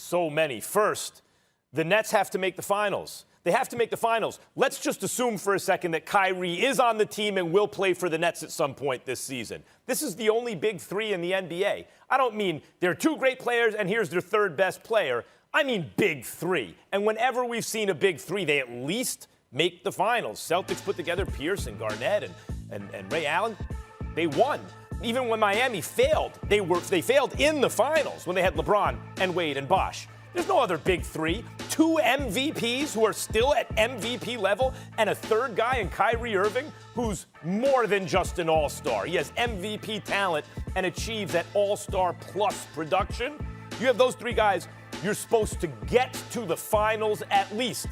So many. First, the Nets have to make the finals. They have to make the finals. Let's just assume for a second that Kyrie is on the team and will play for the Nets at some point this season. This is the only big three in the NBA. I don't mean they're two great players and here's their third best player. I mean big three. And whenever we've seen a big three, they at least make the finals. Celtics put together Pierce and Garnett and Ray Allen. They won. Even when Miami failed, they failed in the finals when they had LeBron and Wade and Bosh. There's no other big three. Two MVPs who are still at MVP level, and a third guy in Kyrie Irving who's more than just an all-star. He has MVP talent and achieves that all-star plus production. You have those three guys, you're supposed to get to the finals at least.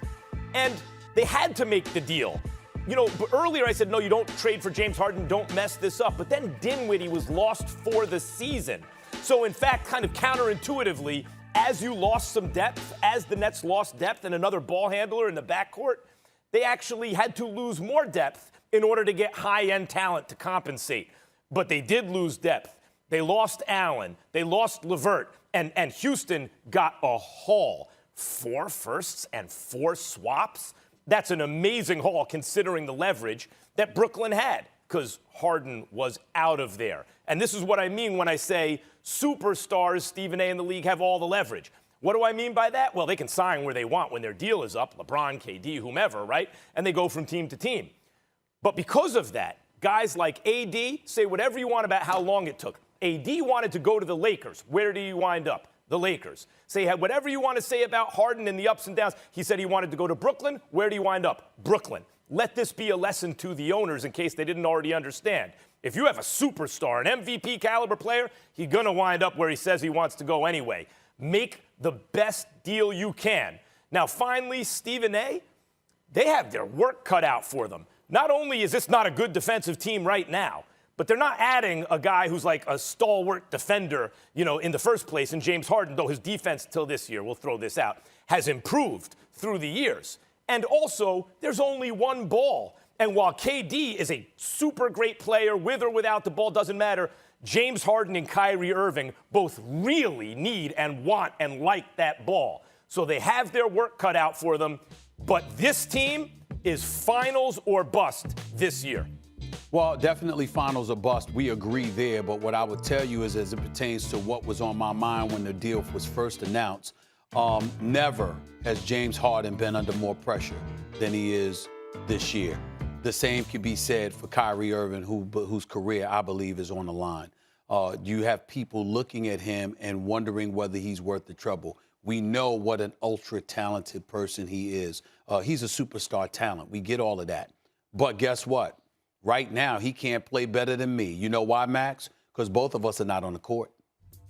And they had to make the deal. You know, earlier I said, no, you don't trade for James Harden, don't mess this up. But then Dinwiddie was lost for the season. So, in fact, kind of counterintuitively, as you lost some depth, as the Nets lost depth and another ball handler in the backcourt, they actually had to lose more depth in order to get high-end talent to compensate. But they did lose depth. They lost Allen. They lost LeVert. And Houston got a haul. 4 firsts and 4 swaps. That's an amazing haul considering the leverage that Brooklyn had because Harden was out of there. And this is what I mean when I say superstars, Stephen A. in the league, have all the leverage. What do I mean by that? Well, they can sign where they want when their deal is up, LeBron, KD, whomever, right? And they go from team to team. But because of that, guys like AD, say whatever you want about how long it took. AD wanted to go to the Lakers. Where did he wind up? The Lakers. Say whatever you want to say about Harden and the ups and downs. He said he wanted to go to Brooklyn. Where do you wind up? Brooklyn. Let this be a lesson to the owners in case they didn't already understand. If you have a superstar, an MVP caliber player, he's going to wind up where he says he wants to go anyway. Make the best deal you can. Now, finally, Stephen A., they have their work cut out for them. Not only is this not a good defensive team right now, but they're not adding a guy who's like a stalwart defender, you know, in the first place. And James Harden, though his defense till this year, we'll throw this out, has improved through the years. And also, there's only one ball. And while KD is a super great player, with or without the ball, doesn't matter, James Harden and Kyrie Irving both really need and want and like that ball. So they have their work cut out for them. But this team is finals or bust this year. Well, definitely finals or bust. We agree there. But what I would tell you is, as it pertains to what was on my mind when the deal was first announced, never has James Harden been under more pressure than he is this year. The same could be said for Kyrie Irving, whose career I believe is on the line. You have people looking at him and wondering whether he's worth the trouble. We know what an ultra-talented person he is. He's a superstar talent. We get all of that. But guess what? Right now, he can't play better than me. You know why, Max? Because both of us are not on the court.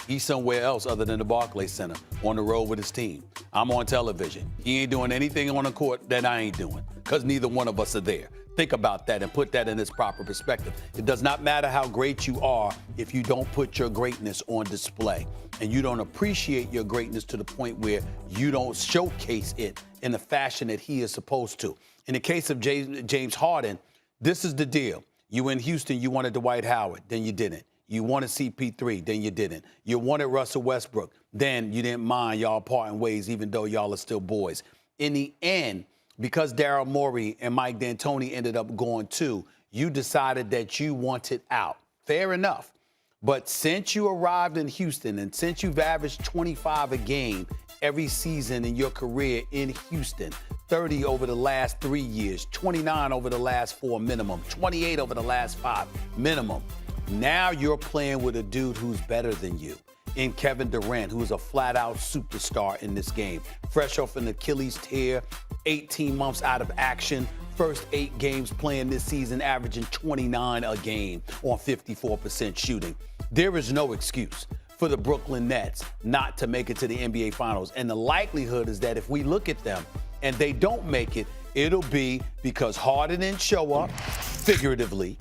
He's somewhere else other than the Barclays Center, on the road with his team. I'm on television. He ain't doing anything on the court that I ain't doing, because neither one of us are there. Think about that and put that in its proper perspective. It does not matter how great you are if you don't put your greatness on display and you don't appreciate your greatness to the point where you don't showcase it in the fashion that he is supposed to. In the case of James Harden, this is the deal. You in Houston, you wanted Dwight Howard, then you didn't. You wanted CP3, then you didn't. You wanted Russell Westbrook, then you didn't mind y'all parting ways even though y'all are still boys. In the end, because Daryl Morey and Mike D'Antoni ended up going too, you decided that you wanted out. Fair enough. But since you arrived in Houston and since you've averaged 25 a game every season in your career in Houston, 30 over the last 3 years, 29 over the last 4 minimum, 28 over the last 5 minimum, now you're playing with a dude who's better than you in Kevin Durant, who is a flat-out superstar in this game. Fresh off an Achilles tear, 18 months out of action, first 8 games playing this season, averaging 29 a game on 54% shooting. There is no excuse for the Brooklyn Nets not to make it to the NBA Finals. And the likelihood is that if we look at them and they don't make it, it'll be because Harden didn't show up, figuratively,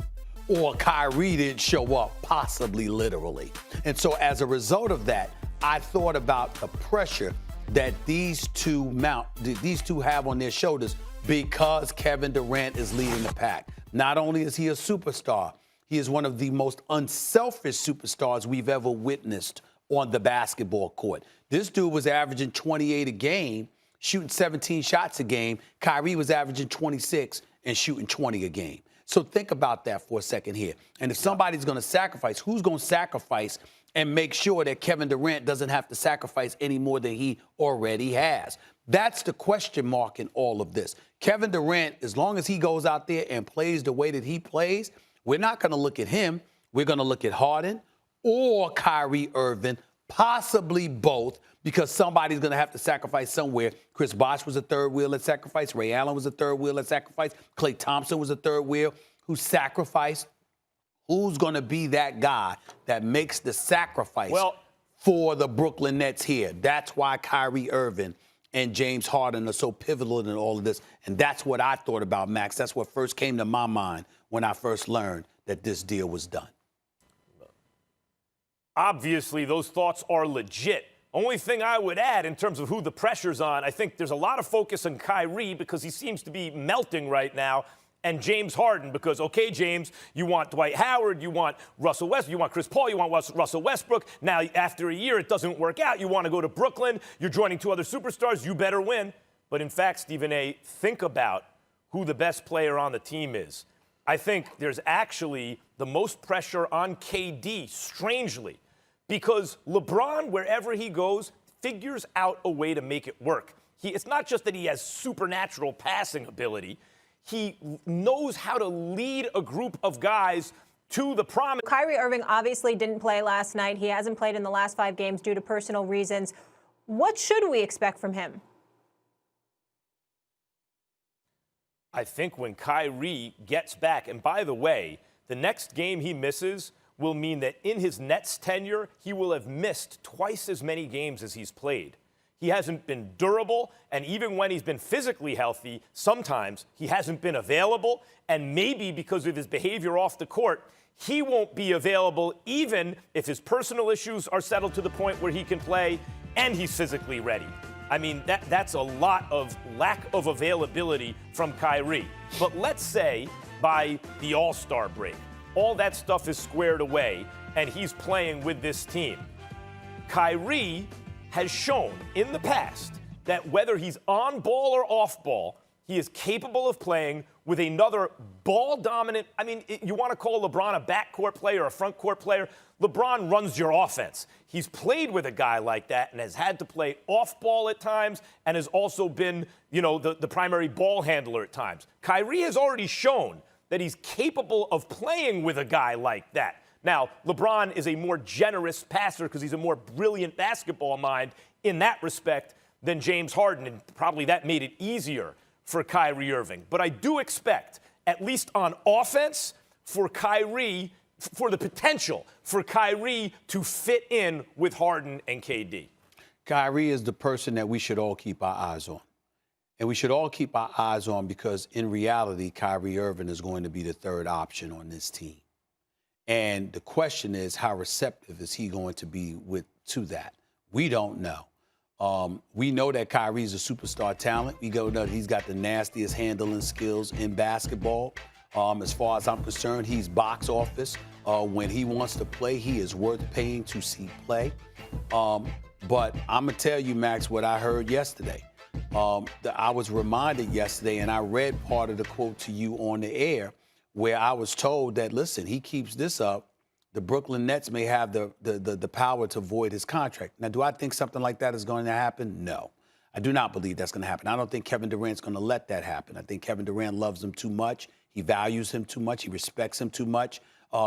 or Kyrie didn't show up, possibly literally. And so as a result of that, I thought about the pressure that these two have on their shoulders because Kevin Durant is leading the pack. Not only is he a superstar, he is one of the most unselfish superstars we've ever witnessed on the basketball court. This dude was averaging 28 a game, shooting 17 shots a game. Kyrie was averaging 26 and shooting 20 a game. So think about that for a second here. And if somebody's going to sacrifice, who's going to sacrifice and make sure that Kevin Durant doesn't have to sacrifice any more than he already has? That's the question mark in all of this. Kevin Durant, as long as he goes out there and plays the way that he plays, we're not going to look at him. We're going to look at Harden or Kyrie Irving, possibly both, because somebody's going to have to sacrifice somewhere. Chris Bosh was a third wheel at sacrifice. Ray Allen was a third wheel at sacrifice. Klay Thompson was a third wheel who sacrificed. Who's going to be that guy that makes the sacrifice for the Brooklyn Nets here? That's why Kyrie Irving and James Harden are so pivotal in all of this. And that's what I thought about, Max. That's what first came to my mind when I first learned that this deal was done. Obviously, those thoughts are legit. Only thing I would add in terms of who the pressure's on, I think there's a lot of focus on Kyrie because he seems to be melting right now, and James Harden because, okay, James, you want Dwight Howard, you want Russell Westbrook, you want Chris Paul, you want Russell Westbrook. Now, after a year, it doesn't work out. You want to go to Brooklyn. You're joining two other superstars. You better win. But in fact, Stephen A., think about who the best player on the team is. I think there's actually the most pressure on KD, strangely, because LeBron, wherever he goes, figures out a way to make it work. It's not just that he has supernatural passing ability. He knows how to lead a group of guys to the promise. Kyrie Irving obviously didn't play last night. He hasn't played in the last 5 games due to personal reasons. What should we expect from him? I think when Kyrie gets back, and by the way, the next game he misses will mean that in his Nets tenure, he will have missed twice as many games as he's played. He hasn't been durable, and even when he's been physically healthy, sometimes he hasn't been available, and maybe because of his behavior off the court, he won't be available even if his personal issues are settled to the point where he can play and he's physically ready. I mean, that's a lot of lack of availability from Kyrie. But let's say by the All-Star break, all that stuff is squared away and he's playing with this team. Kyrie has shown in the past that whether he's on ball or off ball, he is capable of playing with another ball-dominant. I mean, you want to call LeBron a backcourt player or a front-court player. LeBron runs your offense. He's played with a guy like that and has had to play off ball at times and has also been, the primary ball handler at times. Kyrie has already shown that he's capable of playing with a guy like that. Now, LeBron is a more generous passer because he's a more brilliant basketball mind in that respect than James Harden, and probably that made it easier for Kyrie Irving. But I do expect, at least on offense, for the potential for Kyrie to fit in with Harden and KD. Kyrie is the person that we should all keep our eyes on. And we should all keep our eyes on because, in reality, Kyrie Irving is going to be the third option on this team. And the question is, how receptive is he going to be to that? We don't know. We know that Kyrie's a superstar talent. We know that he's got the nastiest handling skills in basketball. As far as I'm concerned, he's box office. When he wants to play, he is worth paying to see play. But I'm going to tell you, Max, what I heard yesterday. I was reminded yesterday, and I read part of the quote to you on the air, where I was told that, listen, he keeps this up, the Brooklyn Nets may have the power to void his contract. Now, do I think something like that is going to happen? No. I do not believe that's going to happen. I don't think Kevin Durant's going to let that happen. I think Kevin Durant loves him too much. He values him too much. He respects him too much.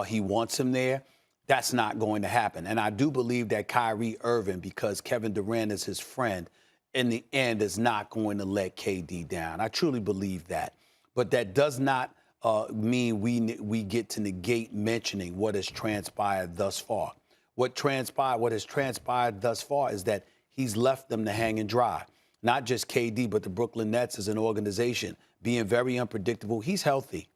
He wants him there. That's not going to happen. And I do believe that Kyrie Irving, because Kevin Durant is his friend, in the end is not going to let KD down. I truly believe that. But that does not mean we get to negate mentioning what has transpired thus far. What has transpired thus far is that he's left them to hang and dry. Not just KD, but the Brooklyn Nets as an organization being very unpredictable. He's healthy.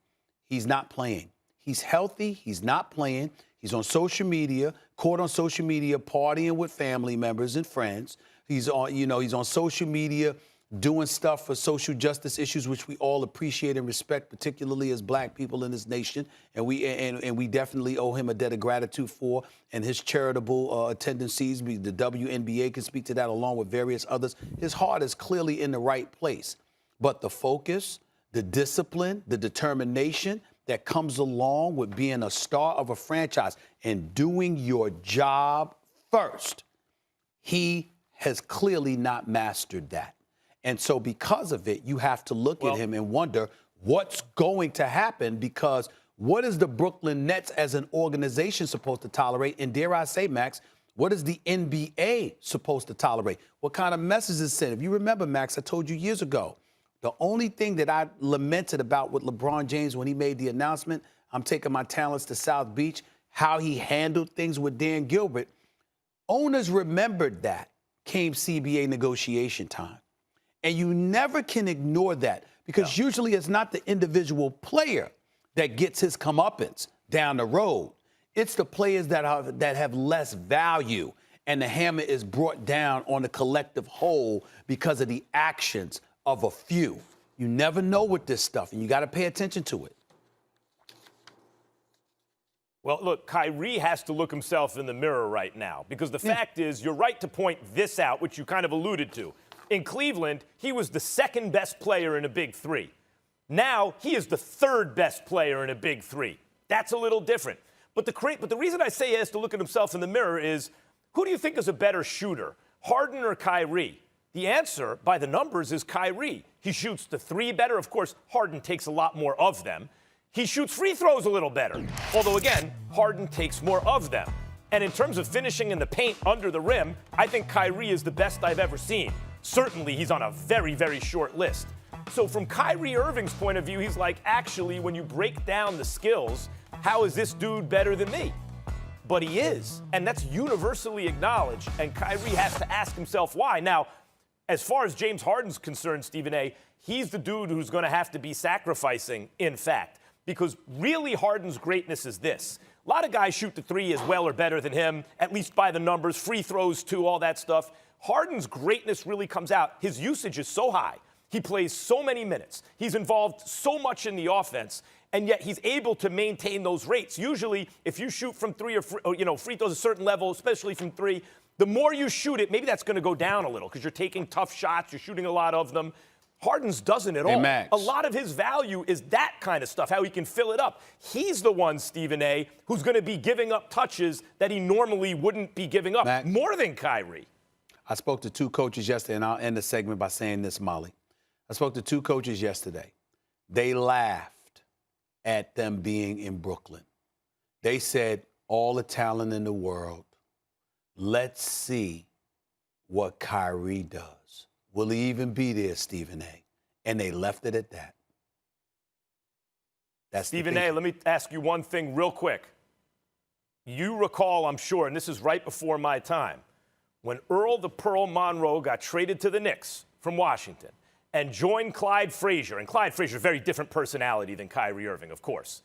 He's not playing. He's healthy. He's not playing. He's on social media, caught on social media, partying with family members and friends. He's on social media doing stuff for social justice issues, which we all appreciate and respect, particularly as black people in this nation. And we definitely owe him a debt of gratitude for, and his charitable tendencies. The WNBA can speak to that along with various others. His heart is clearly in the right place. But the focus, the discipline, the determination that comes along with being a star of a franchise and doing your job first, he has clearly not mastered that. And so because of it, you have to look at him and wonder what's going to happen, because what is the Brooklyn Nets as an organization supposed to tolerate? And dare I say, Max, what is the NBA supposed to tolerate? What kind of message is sent? If you remember, Max, I told you years ago, the only thing that I lamented about with LeBron James when he made the announcement, I'm taking my talents to South Beach, how he handled things with Dan Gilbert, owners remembered that came CBA negotiation time. And you never can ignore that, because usually it's not the individual player that gets his comeuppance down the road. It's the players that have less value, and the hammer is brought down on the collective whole because of the actions of a few. You never know with this stuff, and you got to pay attention to it. Well, look, Kyrie has to look himself in the mirror right now, because the fact is, you're right to point this out, which you kind of alluded to. In Cleveland, he was the second best player in a big three. Now, he is the third best player in a big three. That's a little different. But the reason I say he has to look at himself in the mirror is, who do you think is a better shooter, Harden or Kyrie? The answer, by the numbers, is Kyrie. He shoots the three better. Of course, Harden takes a lot more of them. He shoots free throws a little better. Although, again, Harden takes more of them. And in terms of finishing in the paint under the rim, I think Kyrie is the best I've ever seen. Certainly, he's on a very, very short list. So from Kyrie Irving's point of view, he's like, actually, when you break down the skills, how is this dude better than me? But he is, and that's universally acknowledged, and Kyrie has to ask himself why. Now, as far as James Harden's concerned, Stephen A., he's the dude who's going to have to be sacrificing, in fact, because really Harden's greatness is this. A lot of guys shoot the three as well or better than him, at least by the numbers, free throws too, all that stuff. Harden's greatness really comes out. His usage is so high. He plays so many minutes. He's involved so much in the offense, and yet he's able to maintain those rates. Usually, if you shoot from three or free throws a certain level, especially from three, the more you shoot it, maybe that's going to go down a little because you're taking tough shots, you're shooting a lot of them. Harden's doesn't at all. Max. A lot of his value is that kind of stuff, how he can fill it up. He's the one, Stephen A., who's going to be giving up touches that he normally wouldn't be giving up, Max, more than Kyrie. I spoke to two coaches yesterday, and I'll end the segment by saying this, Molly. I spoke to two coaches yesterday. They laughed at them being in Brooklyn. They said, all the talent in the world, let's see what Kyrie does. Will he even be there, Stephen A.? And they left it at that. That's Stephen A., let me ask you one thing real quick. You recall, I'm sure, and this is right before my time, when Earl the Pearl Monroe got traded to the Knicks from Washington and joined Clyde Frazier, and Clyde Frazier, a very different personality than Kyrie Irving, of course.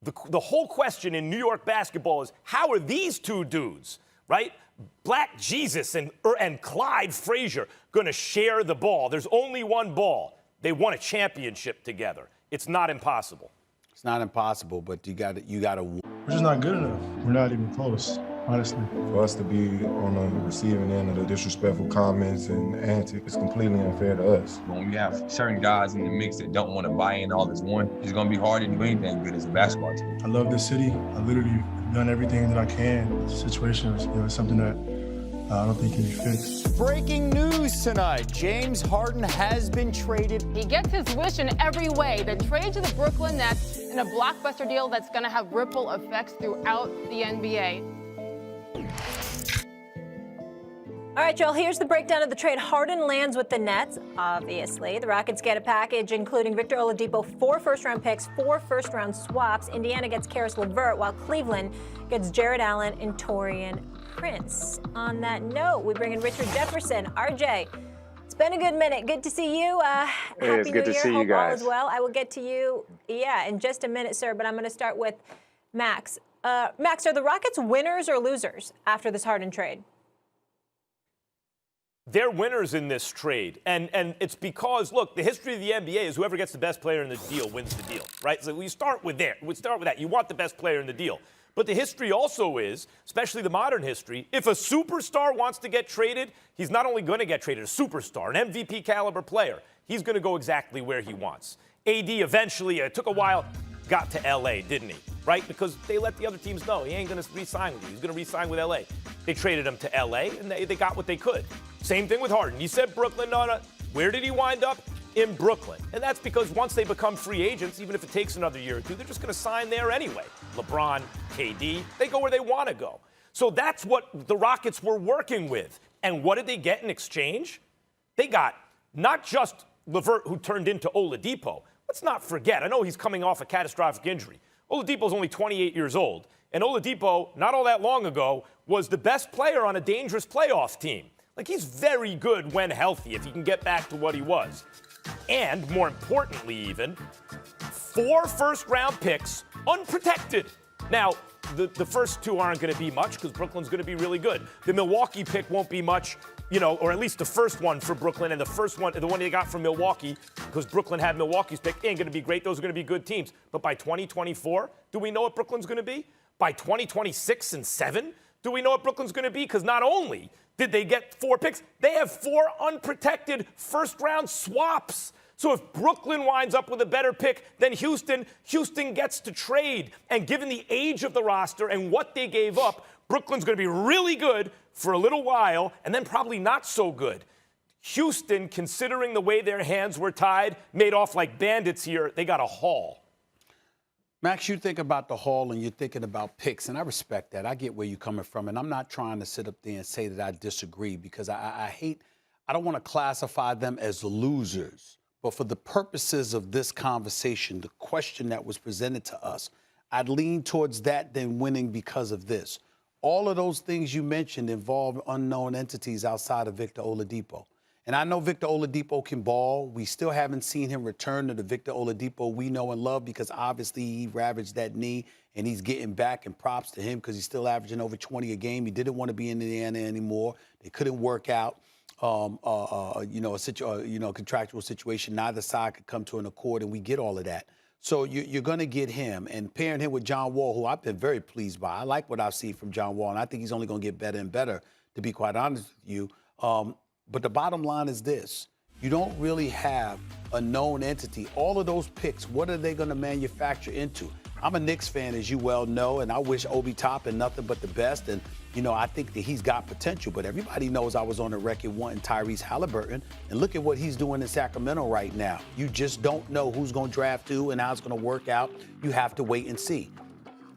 The whole question in New York basketball is, how are these two dudes, right, Black Jesus and Clyde Frazier, going to share the ball? There's only one ball. They won a championship together. It's not impossible. It's not impossible, but you got to. We're just not good enough. We're not even close, honestly. For us to be on the receiving end of the disrespectful comments and antics is completely unfair to us. When we have certain guys in the mix that don't want to buy in all as one, it's going to be hard to do anything good as a basketball team. I love this city. I literally done everything that I can. The situation is something that I don't think can be fixed. Breaking news tonight. James Harden has been traded. He gets his wish in every way. The trade to the Brooklyn Nets in a blockbuster deal that's going to have ripple effects throughout the NBA. All right, Joel, here's the breakdown of the trade. Harden lands with the Nets, obviously. The Rockets get a package including Victor Oladipo, 4 first-round picks, 4 first-round swaps. Indiana gets Karis LeVert, while Cleveland gets Jared Allen and Taurean Prince. On that note, we bring in Richard Jefferson. RJ, it's been a good minute. Good to see you. Happy New Year. Hope all is well. I will get to you, in just a minute, sir, but I'm going to start with Max. Max, are the Rockets winners or losers after this Harden trade? they're winners in this trade. And it's because, look, the history of the NBA is whoever gets the best player in the deal wins the deal, right? So we start with there. We start with that. You want the best player in the deal. But the history also is, especially the modern history, if a superstar wants to get traded, he's not only going to get traded, a superstar, an MVP caliber player, he's going to go exactly where he wants. AD eventually, it took a while, got to LA, didn't he? Right? Because they let the other teams know he ain't going to re-sign with you. He's going to re-sign with LA. They traded him to LA, and they got what they could. Same thing with Harden. He said Brooklyn, no. Where did he wind up? In Brooklyn. And that's because once they become free agents, even if it takes another year or two, they're just going to sign there anyway. LeBron, KD, they go where they want to go. So that's what the Rockets were working with. And what did they get in exchange? They got not just LeVert, who turned into Oladipo. Let's not forget, I know he's coming off a catastrophic injury. Oladipo's only 28 years old. And Oladipo, not all that long ago, was the best player on a dangerous playoff team. Like, he's very good when healthy, if he can get back to what he was. And, more importantly even, 4 first-round picks unprotected. Now, the first 2 aren't going to be much because Brooklyn's going to be really good. The Milwaukee pick won't be much, or at least the first one for Brooklyn, and the one they got from Milwaukee, because Brooklyn had Milwaukee's pick, ain't going to be great. Those are going to be good teams. But by 2024, do we know what Brooklyn's going to be? By 2026 and 7, do we know what Brooklyn's going to be? Because not only did they get 4 picks, they have 4 unprotected first-round swaps. So if Brooklyn winds up with a better pick than Houston gets to trade. And given the age of the roster and what they gave up, Brooklyn's going to be really good for a little while and then probably not so good. Houston, considering the way their hands were tied, made off like bandits here. They got a haul. Max, you think about the haul and you're thinking about picks, and I respect that. I get where you're coming from, and I'm not trying to sit up there and say that I disagree because I don't want to classify them as losers. But for the purposes of this conversation, the question that was presented to us, I'd lean towards that than winning because of this. All of those things you mentioned involve unknown entities outside of Victor Oladipo. And I know Victor Oladipo can ball. We still haven't seen him return to the Victor Oladipo we know and love because obviously he ravaged that knee and he's getting back, and props to him because he's still averaging over 20 a game. He didn't want to be in Indiana anymore. They couldn't work out, a contractual situation. Neither side could come to an accord, and we get all of that. So you're going to get him, and pairing him with John Wall, who I've been very pleased by. I like what I've seen from John Wall, and I think he's only going to get better and better, to be quite honest with you. But the bottom line is this. You don't really have a known entity. All of those picks, what are they going to manufacture into? I'm a Knicks fan, as you well know, and I wish Obi Toppin nothing but the best. And, I think that he's got potential. But everybody knows I was on the record wanting Tyrese Halliburton. And look at what he's doing in Sacramento right now. You just don't know who's going to draft who and how it's going to work out. You have to wait and see.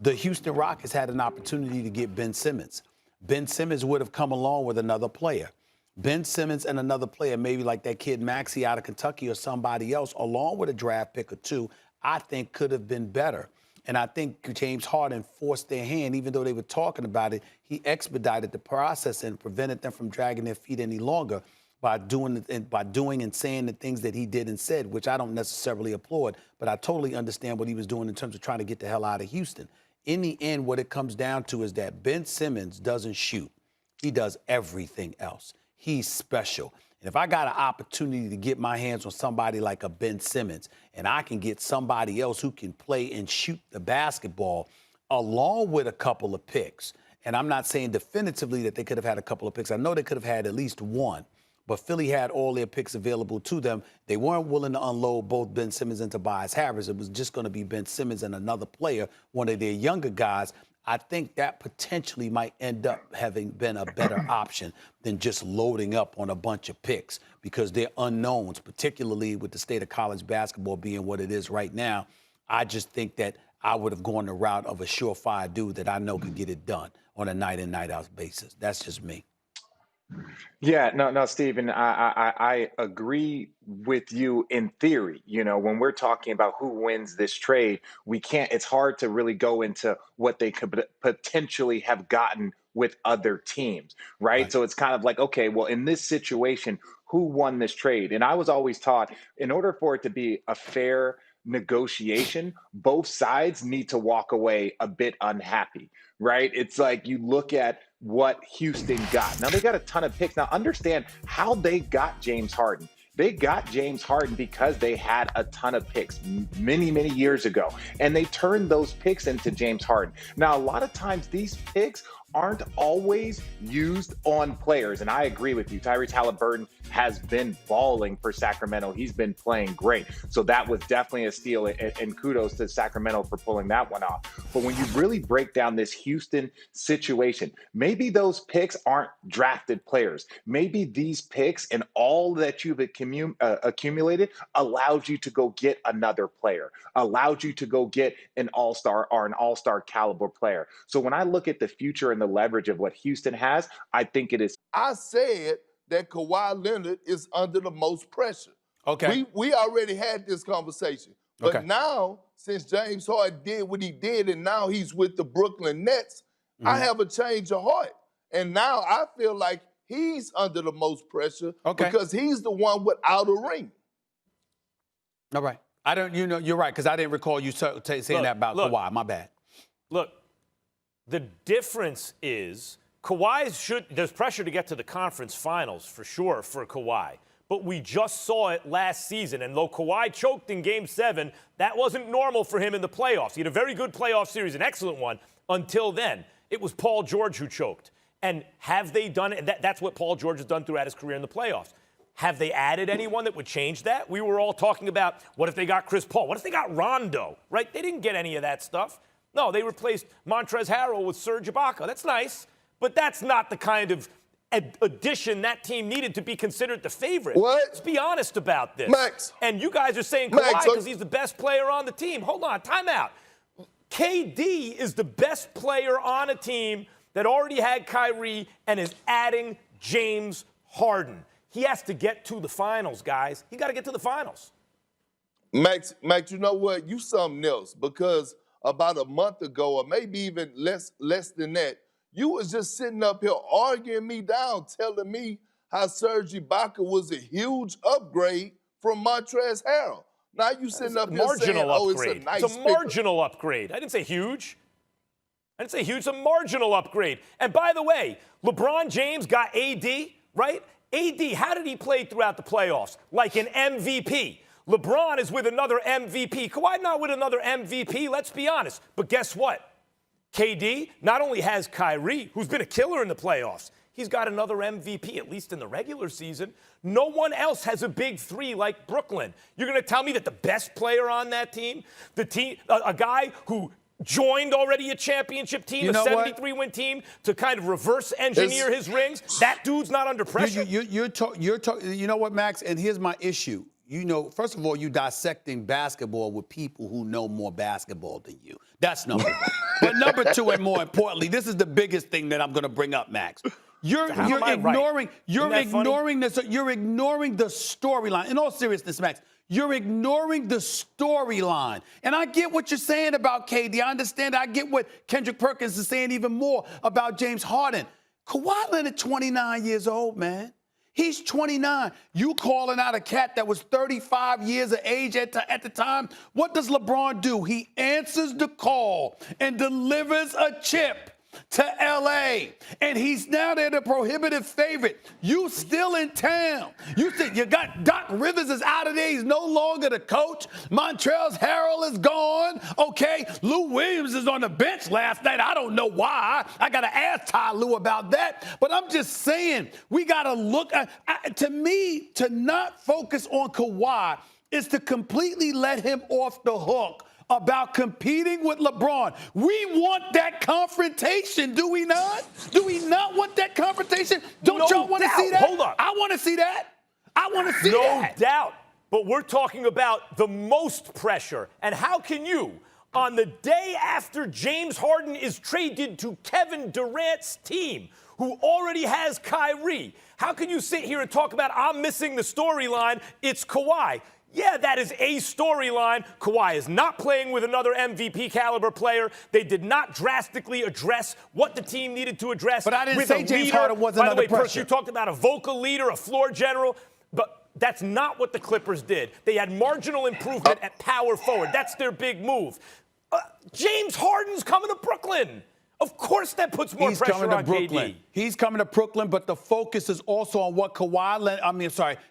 The Houston Rockets had an opportunity to get Ben Simmons. Ben Simmons would have come along with another player. Ben Simmons and another player, maybe like that kid Maxey out of Kentucky or somebody else, along with a draft pick or 2, I think could have been better. And I think James Harden forced their hand, even though they were talking about it. He expedited the process and prevented them from dragging their feet any longer by doing and saying the things that he did and said, which I don't necessarily applaud, but I totally understand what he was doing in terms of trying to get the hell out of Houston. In the end, what it comes down to is that Ben Simmons doesn't shoot. He does everything else. He's special. And if I got an opportunity to get my hands on somebody like a Ben Simmons, and I can get somebody else who can play and shoot the basketball along with a couple of picks, and I'm not saying definitively that they could have had a couple of picks. I know they could have had at least one, but Philly had all their picks available to them. They weren't willing to unload both Ben Simmons and Tobias Harris. It was just going to be Ben Simmons and another player, one of their younger guys. I think that potentially might end up having been a better option than just loading up on a bunch of picks because they're unknowns, particularly with the state of college basketball being what it is right now. I just think that I would have gone the route of a surefire dude that I know could get it done on a night in, night out basis. That's just me. Yeah, no, Stephen, I agree with you in theory. When we're talking about who wins this trade, it's hard to really go into what they could potentially have gotten with other teams, right? So it's kind of like, okay, well, in this situation, who won this trade? And I was always taught in order for it to be a fair negotiation, both sides need to walk away a bit unhappy, right? It's like you look at what Houston got. Now, they got a ton of picks. Now, understand how they got James Harden. They got James Harden because they had a ton of picks many, many years ago, and they turned those picks into James Harden. Now, a lot of times these picks aren't always used on players. And I agree with you. Tyrese Halliburton has been balling for Sacramento. He's been playing great. So that was definitely a steal, and kudos to Sacramento for pulling that one off. But when you really break down this Houston situation, maybe those picks aren't drafted players. Maybe these picks and all that you've accumulated allows you to go get another player, allowed you to go get an all-star or an all-star caliber player. So when I look at the future and the leverage of what Houston has, I think it is. I said that Kawhi Leonard is under the most pressure. Okay. We already had this conversation. But now, since James Harden did what he did, and now he's with the Brooklyn Nets, I have a change of heart. And now I feel like he's under the most pressure because he's the one without a ring. All right. I don't, you're right, because I didn't recall you saying that about Kawhi. My bad. Look, the difference is there's pressure to get to the conference finals for sure for Kawhi. But we just saw it last season. And though Kawhi choked in Game 7, that wasn't normal for him in the playoffs. He had a very good playoff series, an excellent one, until then. It was Paul George who choked. And have they done it? That's what Paul George has done throughout his career in the playoffs. Have they added anyone that would change that? We were all talking about, what if they got Chris Paul? What if they got Rondo, right? They didn't get any of that stuff. No, they replaced Montrezl Harrell with Serge Ibaka. That's nice, but that's not the kind of addition that team needed to be considered the favorite. What? Let's be honest about this. Max. And you guys are saying Kawhi because he's the best player on the team. Hold on, time out. KD is the best player on a team that already had Kyrie and is adding James Harden. He has to get to the finals, guys. He got to get to the finals. Max, you know what? You something else, because about a month ago, or maybe even less than that, you was just sitting up here arguing me down, telling me how Serge Ibaka was a huge upgrade from Montrezl Harrell. Now you sitting up here saying, oh, it's a nice It's a marginal upgrade. I didn't say huge. It's a marginal upgrade. And by the way, LeBron James got AD, right? AD, how did he play throughout the playoffs? Like an MVP. LeBron is with another MVP. Kawhi not with another MVP, let's be honest. But guess what? KD not only has Kyrie, who's been a killer in the playoffs, he's got another MVP, at least in the regular season. No one else has a big three like Brooklyn. You're going to tell me that the best player on that team, a guy who joined already a championship team, a 73-win team, to kind of reverse engineer his rings, that dude's not under pressure? You're talking. You know what, Max? And here's my issue. First of all, you dissecting basketball with people who know more basketball than you. That's number one. But number two, and more importantly, this is the biggest thing that I'm going to bring up, Max. You're ignoring the storyline. In all seriousness, Max, you're ignoring the storyline. And I get what you're saying about KD. I understand. I get what Kendrick Perkins is saying even more about James Harden. Kawhi Leonard, 29 years old, man. He's 29. You calling out a cat that was 35 years of age at the time. What does LeBron do? He answers the call and delivers a chip to L.A. And he's now there, the prohibitive favorite. You still in town. You got Doc Rivers is out of there. He's no longer the coach. Montrezl Harrell is gone. Okay, Lou Williams is on the bench last night. I don't know why. I got to ask Ty Lue about that. But I'm just saying, we got to look to me, to not focus on Kawhi is to completely let him off the hook about competing with LeBron. We want that confrontation, do we not? Do we not want that confrontation? Don't y'all want to see that? Hold on. I want to see that. I want to see that. No doubt. But we're talking about the most pressure. And how can you, on the day after James Harden is traded to Kevin Durant's team, who already has Kyrie, how can you sit here and talk about, I'm missing the storyline, it's Kawhi? Yeah, that is a storyline. Kawhi is not playing with another MVP caliber player. They did not drastically address what the team needed to address. But I didn't say James Harden wasn't under pressure. Percy, you talked about a vocal leader, a floor general, but that's not what the Clippers did. They had marginal improvement at power forward. That's their big move. James Harden's coming to Brooklyn. Of course that puts more He's pressure coming to on Brooklyn. KD. He's coming to Brooklyn, but the focus is also on what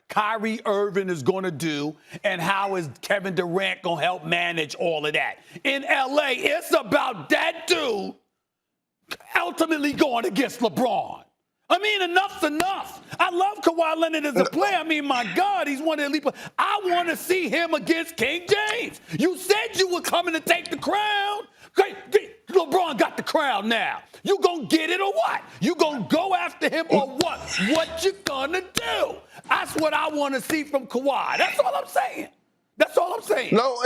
Kyrie Irving is going to do and how is Kevin Durant going to help manage all of that. In LA, it's about that dude ultimately going against LeBron. I mean, enough's enough. I love Kawhi Leonard as a player. I mean, my God, he's one of the elite players. I want to see him against King James. You said you were coming to take the crown. Great. LeBron got the crown now. You gonna get it or what? You gonna go after him or what? What you gonna do? That's what I want to see from Kawhi. That's all I'm saying. That's all I'm saying. No,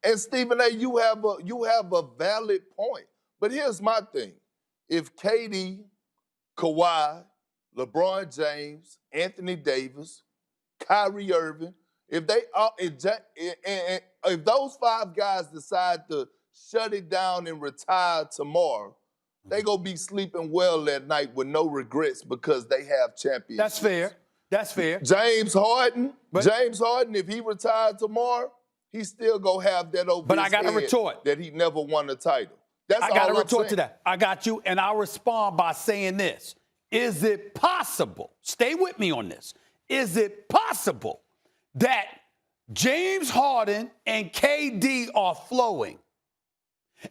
and Stephen A., you have a valid point. But here's my thing: if KD, Kawhi, LeBron James, Anthony Davis, Kyrie Irving, if those 5 guys decide to shut it down and retire tomorrow, they gonna be sleeping well at night with no regrets because they have championships. That's fair. That's fair. James Harden, if he retired tomorrow, he still gonna have that over But his I got to head retort. that he never won a title. I got to retort to that. I got you, and I'll respond by saying this. Is it possible, stay with me on this, is it possible that James Harden and KD are flowing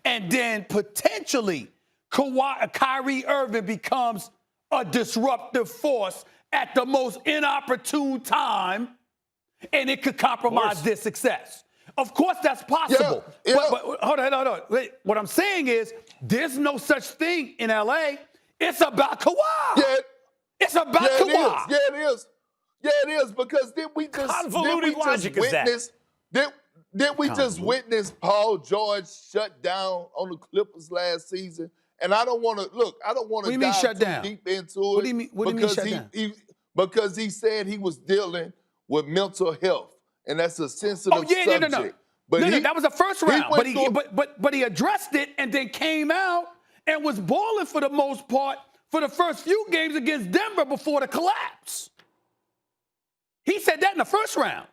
and then potentially Kyrie Irving becomes a disruptive force at the most inopportune time and it could compromise their success? Of course, that's possible. Yeah. But hold on. Wait, what I'm saying is there's no such thing in LA. It's about Kawhi. Yeah. It's about Kawhi. It is. Yeah, it is, because did we just witness Paul George shut down on the Clippers last season? And I don't want to dive too deep into it. What do you mean shut down? Because he said he was dealing with mental health, and that's a sensitive subject. No. But that was the first round. But he addressed it and then came out and was balling for the most part for the first few games against Denver before the collapse. He said that in the first round.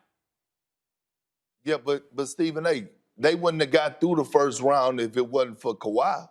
Yeah, but Stephen A., they wouldn't have got through the first round if it wasn't for Kawhi.